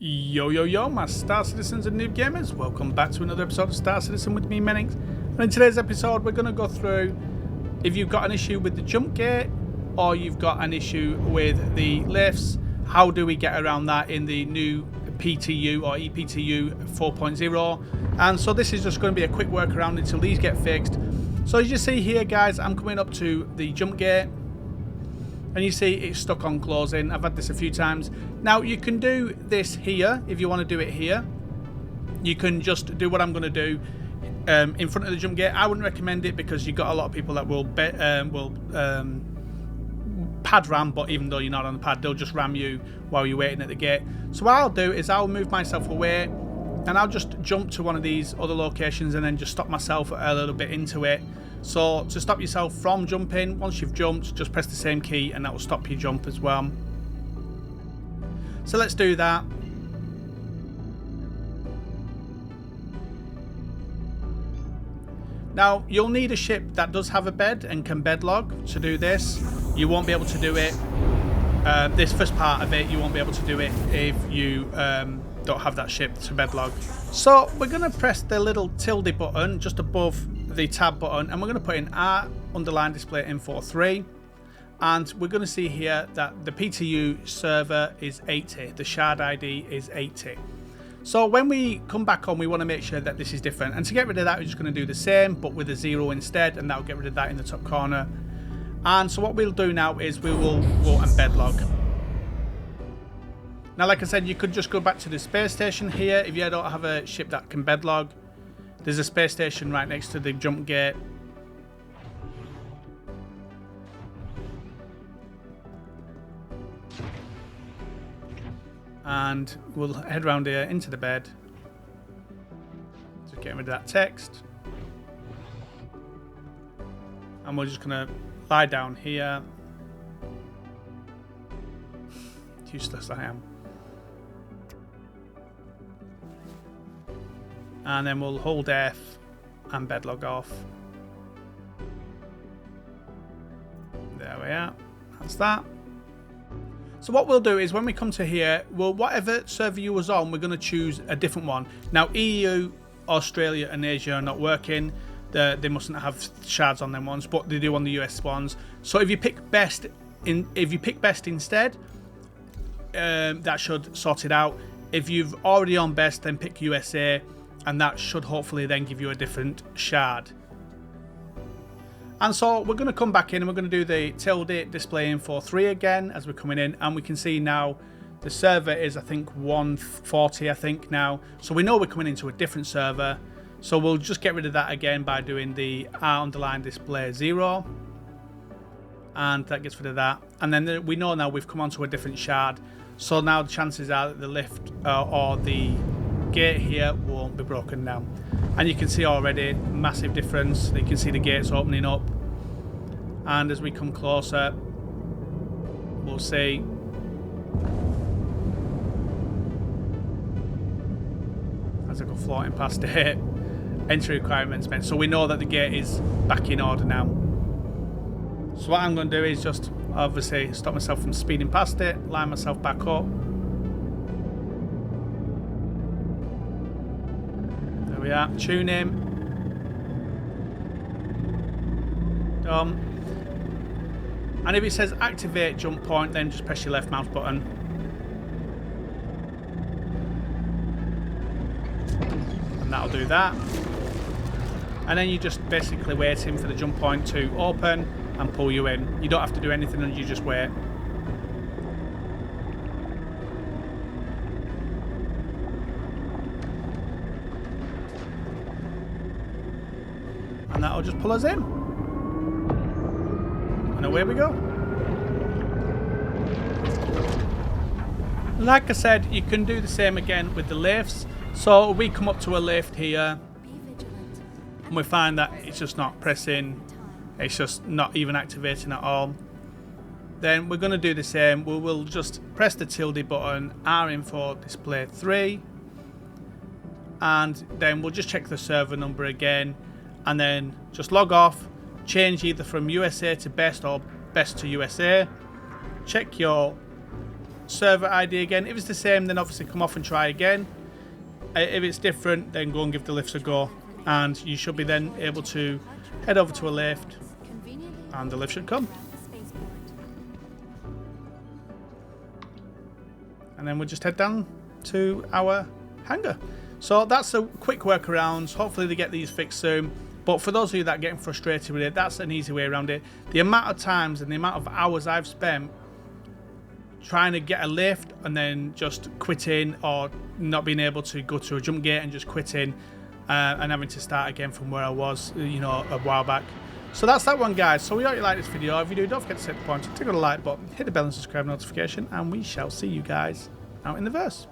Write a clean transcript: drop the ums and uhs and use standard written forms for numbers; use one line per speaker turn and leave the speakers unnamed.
Yo yo yo, my Star Citizens and Noob Gamers, welcome back to another episode of Star Citizen with me, Mennings. And in today's episode we're going to go through if you've got an issue with the jump gate or you've got an issue with the lifts, how do we get around that in the new PTU or EPTU 4.0. And so this is just going to be a quick workaround until these get fixed. So as you see here guys, I'm coming up to the jump gate and you see it's stuck on closing. I've had this a few times. Now you can do this here if you want to do it here. You can just do what I'm going to do in front of the jump gate. I wouldn't recommend it because you've got a lot of people that will pad ram, but even though you're not on the pad, they'll just ram you while you're waiting at the gate. So what I'll do is I'll move myself away and I'll just jump to one of these other locations and then just stop myself a little bit into it. So to stop yourself from jumping, once you've jumped, just press the same key and that will stop your jump as well. So let's do that. Now you'll need a ship that does have a bed and can bed log to do this. You won't be able to do it, this first part of it, you won't be able to do it if you don't have that ship to bed log. So we're going to press the little tilde button just above the tab button and we're going to put in R underline display info 3 and we're going to see here that the PTU server is 80, the shard ID is 80. So when we come back on, we want to make sure that this is different, and to get rid of that we're just going to do the same but with a 0 instead, and that'll get rid of that in the top corner. And so what we'll do now is we will go and bed log. Now like I said, you could just go back to the space station here if you don't have a ship that can bed log. There's a space station right next to the jump gate. And we'll head round here into the bed. Just getting rid of that text. And we're just going to lie down here. Useless I am. And then we'll hold F and bed log off. There we are. That's that. So what we'll do is when we come to here, whatever server you was on, we're going to choose a different one. Now EU, Australia and Asia are not working. They mustn't have shards on them ones, but they do on the US ones. So if you pick best instead, that should sort it out. If you've already on best, then pick USA. And that should hopefully then give you a different shard. And so we're going to come back in and we're going to do the tilde display info 3 again as we're coming in. And we can see now the server is I think 140 I think now. So we know we're coming into a different server. So we'll just get rid of that again by doing the R underline display 0. And that gets rid of that. And then we know now we've come onto a different shard. So now the chances are that the lift or the gate here won't be broken now, and you can see already massive difference. You can see the gates opening up, and as we come closer we'll see as I go floating past it, entry requirements met. So we know that the gate is back in order now. So what I'm going to do is just obviously stop myself from speeding past it, line myself back up. We are. Tune in. Done. And if it says activate jump point, then just press your left mouse button. And that'll do that. And then you just basically waiting for the jump point to open and pull you in. You don't have to do anything and you just wait. And that'll just pull us in. And away we go. Like I said, you can do the same again with the lifts. So we come up to a lift here and we find that it's just not pressing. It's just not even activating at all. Then we're going to do the same. We will just press the tilde button, R info display 3. And then we'll just check the server number again. And then just log off, change either from USA to best or best to USA. Check your server ID again. If it's the same, then obviously come off and try again. If it's different, then go and give the lifts a go, and you should be then able to head over to a lift, and the lift should come. And then we'll just head down to our hangar. So that's a quick workaround. Hopefully they get these fixed soon. But for those of you that are getting frustrated with it, that's an easy way around it. The amount of times and the amount of hours I've spent trying to get a lift and then just quitting, or not being able to go to a jump gate and just quitting and having to start again from where I was, you know, a while back. So that's that one, guys. So we hope you like this video. If you do, don't forget to set the point, click on the like button, hit the bell and subscribe notification, and we shall see you guys out in the verse.